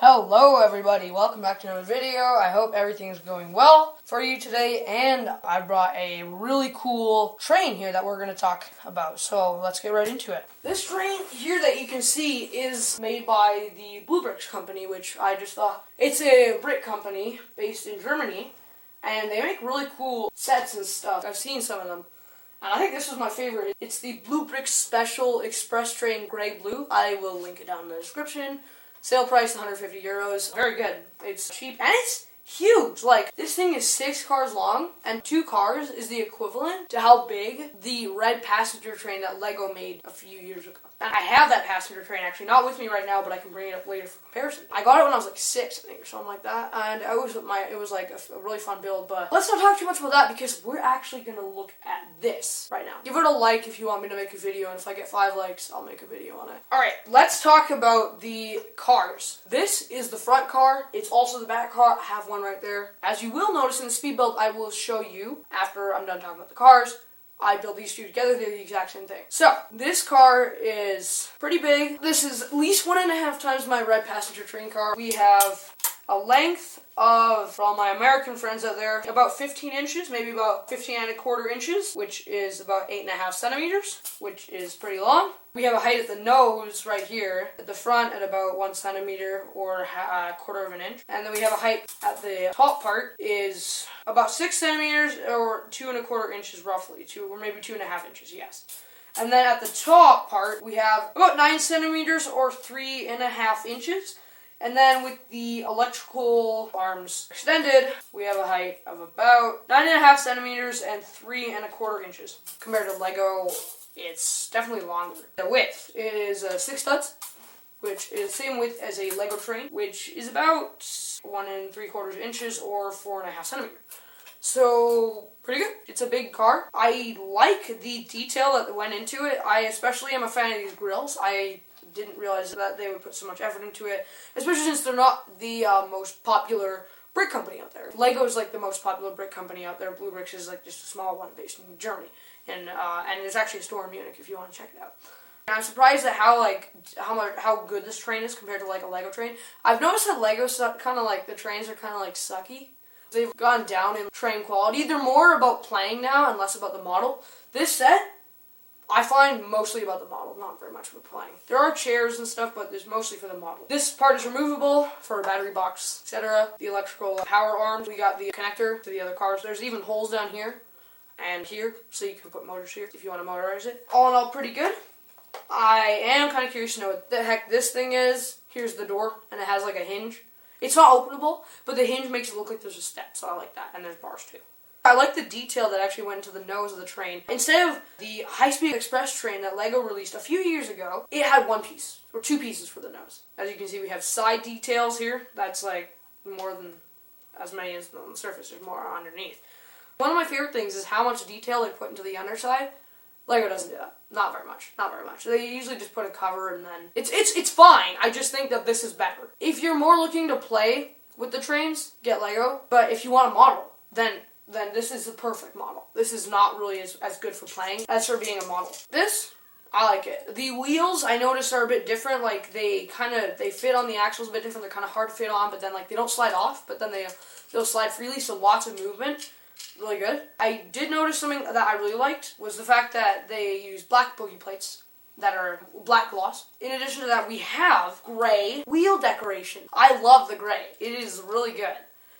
Hello everybody, welcome back to another video. I hope everything is going well for you today, and I brought a really cool train here that we're going to talk about, so let's get right into it. This train here that you can see is made by the BlueBrixx company, which I just thought, it's a brick company based in Germany, and they make really cool sets and stuff. I've seen some of them. And I think this was my favorite. It's the BlueBrixx Special Express Train Grey Blue. I will link it down in the description. Sale price, 150 euros. Very good. It's cheap, and it's huge. Like, this thing is 6 cars long, and 2 cars is the equivalent to how big the red passenger train that Lego made a few years ago. And I have that passenger train, actually, not with me right now, but I can bring it up later for comparison. I got it when I was like 6, I think, or something like that, and it was like a really fun build, but let's not talk too much about that, because we're actually going to look at this right now. Give it a like if you want me to make a video, and if I get 5 likes, I'll make a video on it. Alright, let's talk about the cars. This is the front car. It's also the back car. I have one right there. As you will notice in the speed build, I will show you after I'm done talking about the cars. I built these two together. They're the exact same thing. So, this car is pretty big. This is at least 1.5 times my red passenger train car. We have a length of, for all my American friends out there, about 15 inches, maybe about 15.25 inches, which is about 8.5 centimeters, which is pretty long. We have a height at the nose right here, at the front at about 1 centimeter or a quarter of an inch. And then we have a height at the top part is about 6 centimeters or 2.25 inches roughly, or maybe 2.5 inches, yes. And then at the top part, we have about 9 centimeters or 3.5 inches. And then with the electrical arms extended, we have a height of about 9.5 centimeters and 3.25 inches. Compared to Lego, it's definitely longer. The width is 6 studs, which is the same width as a Lego train, which is about 1.75 inches or 4.5 centimeters. So, pretty good. It's a big car. I like the detail that went into it. I especially am a fan of these grills. I didn't realize that they would put so much effort into it, especially since they're not the most popular brick company out there. Lego is like the most popular brick company out there. BlueBrixx is like just a small one based in Germany, and there's actually a store in Munich if you want to check it out. And I'm surprised at how good this train is compared to like a Lego train. I've noticed that Lego's kind of like the trains are kind of like sucky. They've gone down in train quality. They're more about playing now and less about the model. This set, I find mostly about the model, not very much for playing. There are chairs and stuff, but it's mostly for the model. This part is removable for a battery box, etc. The electrical power arms, we got the connector to the other cars. There's even holes down here and here, so you can put motors here if you want to motorize it. All in all, pretty good. I am kind of curious to know what the heck this thing is. Here's the door, and it has like a hinge. It's not openable, but the hinge makes it look like there's a step, so I like that, and there's bars too. I like the detail that actually went into the nose of the train. Instead of the high-speed express train that Lego released a few years ago, it had 1 piece, or 2 pieces for the nose. As you can see, we have side details here. That's like more than as many as on the surface. There's more underneath. One of my favorite things is how much detail they put into the underside. Lego doesn't do that. Not very much. Not very much. They usually just put a cover and then... It's fine. I just think that this is better. If you're more looking to play with the trains, get Lego. But if you want a model, then this is the perfect model. This is not really as good for playing as for being a model. This, I like it. The wheels, I noticed, are a bit different. Like, they fit on the axles a bit different. They're kind of hard to fit on, but then, like, they don't slide off, but then they'll slide freely, so lots of movement. Really good. I did notice something that I really liked, was the fact that they use black boogie plates that are black gloss. In addition to that, we have gray wheel decoration. I love the gray. It is really good.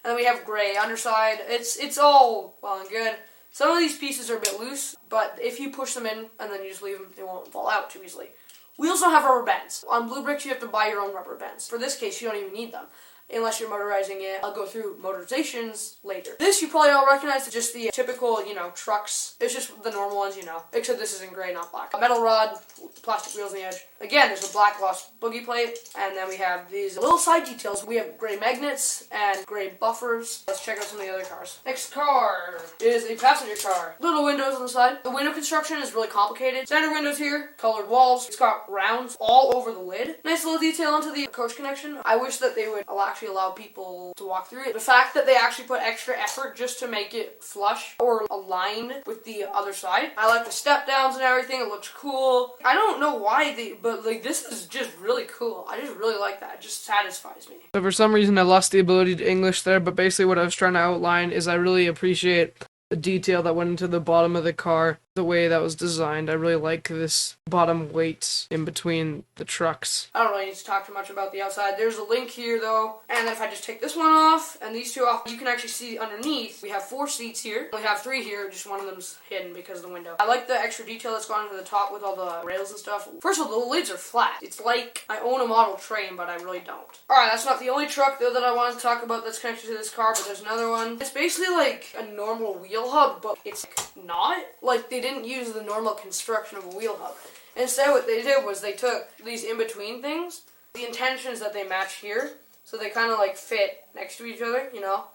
And then we have gray underside. It's all well and good. Some of these pieces are a bit loose, but if you push them in and then you just leave them, they won't fall out too easily. Wheels don't have rubber bands. On BlueBrixx, you have to buy your own rubber bands. For this case, you don't even need them, unless you're motorizing it. I'll go through motorizations later. This you probably all recognize, just the typical, trucks. It's just the normal ones, except this is in gray, not black. A metal rod, plastic wheels on the edge. Again, there's a black gloss boogie plate, and then we have these little side details. We have gray magnets and gray buffers. Let's check out some of the other cars. Next car is a passenger car. Little windows on the side. The window construction is really complicated. Standard windows here, colored walls. It's got rounds all over the lid. Nice little detail onto the coach connection. I wish that they would actually allow people to walk through it. The fact that they actually put extra effort just to make it flush or align with the other side. I like the step downs and everything. It looks cool. I don't know why but like this is just really cool. I just really like that. It just satisfies me. So for some reason I lost the ability to English there, but basically what I was trying to outline is I really appreciate the detail that went into the bottom of the car, the way that was designed. I really like this bottom weight in between the trucks. I don't really need to talk too much about the outside. There's a link here though, and then if I just take this one off and these two off, you can actually see underneath we have 4 seats here. We have 3 here, just one of them's hidden because of the window. I like the extra detail that's gone into the top with all the rails and stuff. First of all, the lids are flat. It's like I own a model train, but I really don't. Alright, that's not the only truck though that I want to talk about that's connected to this car, but there's another one. It's basically like a normal wheel hub, but it's not. Like, they didn't use the normal construction of a wheel hub. Instead, what they did was they took these in-between things. The intention is that they match here, so they kind of like fit next to each other, you know,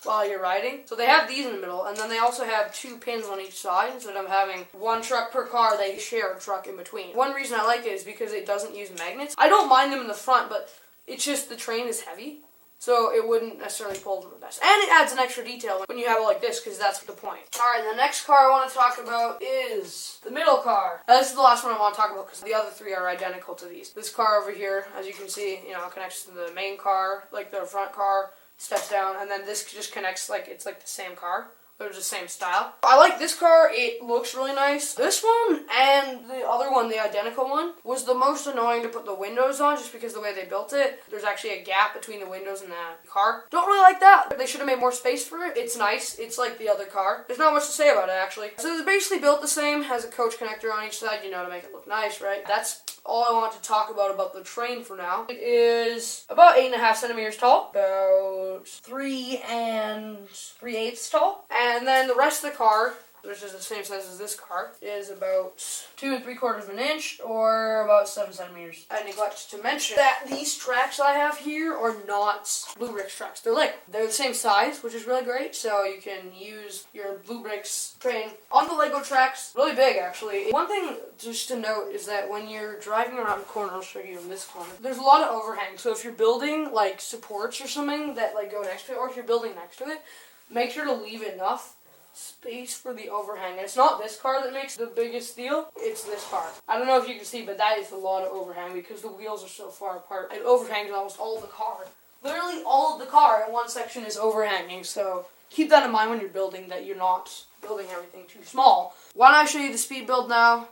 while you're riding. So they have these in the middle, and then they also have 2 pins on each side. Instead of having 1 truck per car, they share a truck in between. One reason I like it is because it doesn't use magnets. I don't mind them in the front, but it's just the train is heavy, so it wouldn't necessarily pull them the best. And it adds an extra detail when you have it like this, because that's the point. Alright, the next car I want to talk about is the middle car. Now, this is the last one I want to talk about, because the other 3 are identical to these. This car over here, as you can see, you know, connects to the main car, like the front car, steps down, and then this just connects, like, it's like the same car. They're the same style. I like this car. It looks really nice. This one and the other one, the identical one, was the most annoying to put the windows on just because the way they built it. There's actually a gap between the windows and the car. Don't really like that. They should have made more space for it. It's nice. It's like the other car. There's not much to say about it, actually. So it's basically built the same. Has a coach connector on each side, you know, to make it look nice, right? That's all I want to talk about the train for now. It is about 8.5 centimeters tall, about 3 3/8 tall, and then the rest of the car, which is the same size as this car, is about 2 3/4 inch, or about 7 centimeters. I neglected to mention that these tracks I have here are not BlueBrixx tracks. They're the same size, which is really great, so you can use your BlueBrixx train on the Lego tracks. Really big, actually. One thing just to note is that when you're driving around the corner, I'll show you in this corner, there's a lot of overhang. So if you're building like supports or something that like go next to it, or if you're building next to it, make sure to leave enough space for the overhang. And it's not this car that makes the biggest deal, it's this car. I don't know if you can see, but that is a lot of overhang because the wheels are so far apart. It overhangs almost all of the car. Literally all of the car in one section is overhanging, so keep that in mind when you're building, that you're not building everything too small. Why don't I show you the speed build now?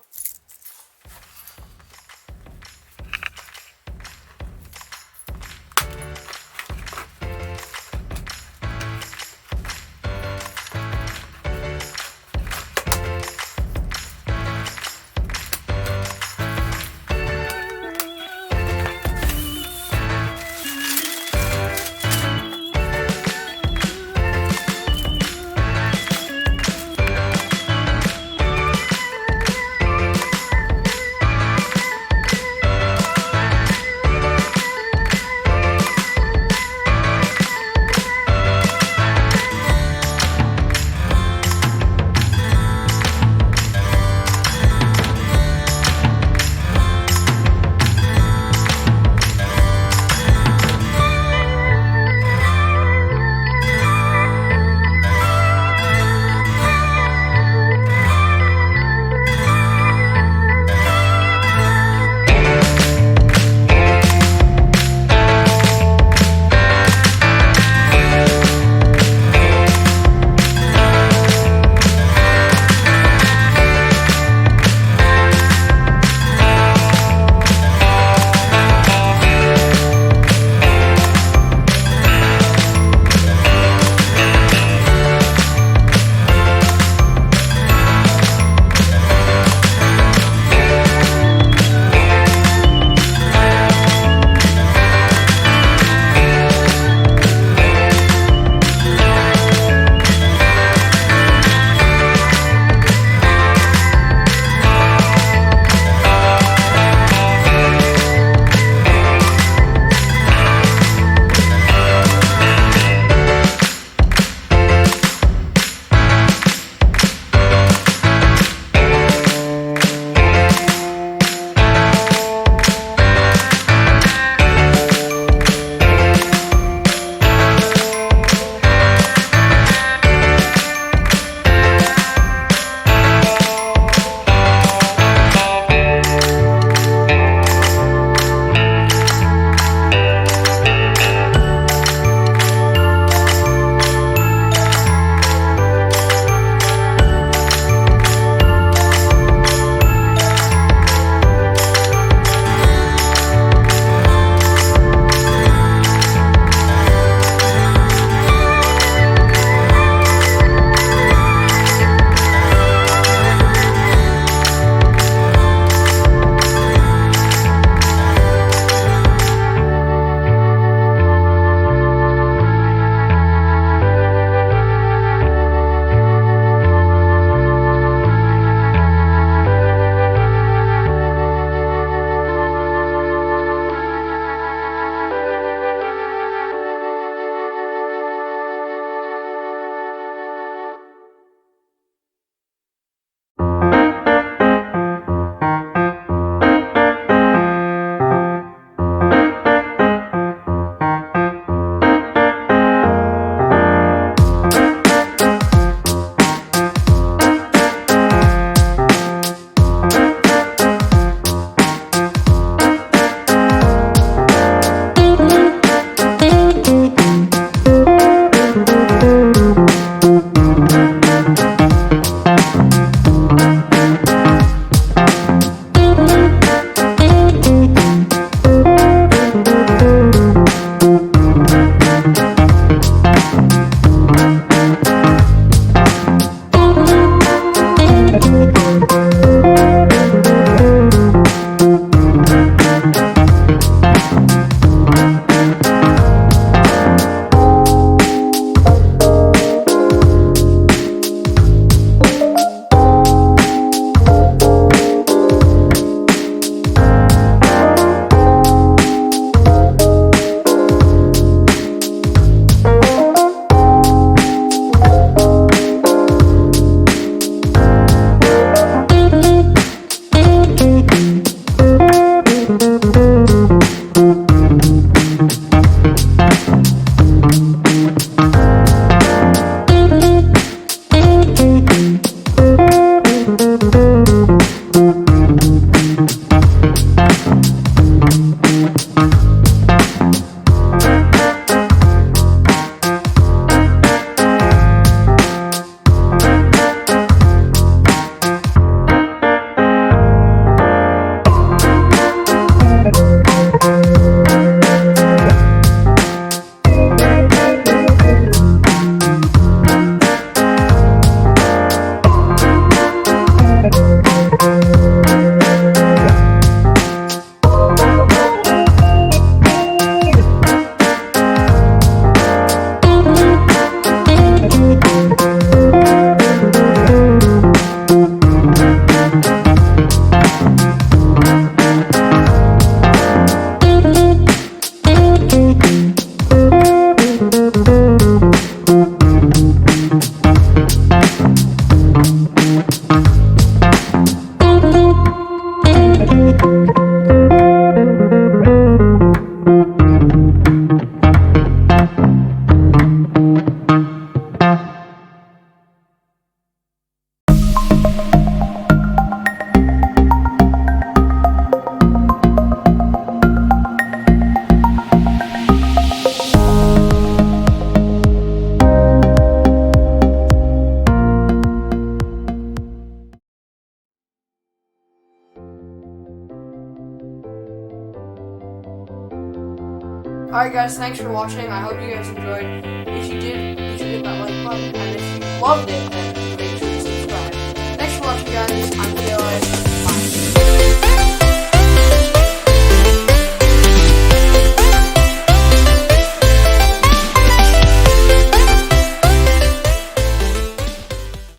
Alright guys, thanks for watching. I hope you guys enjoyed. If you did, be sure to hit that like button. And if you loved it,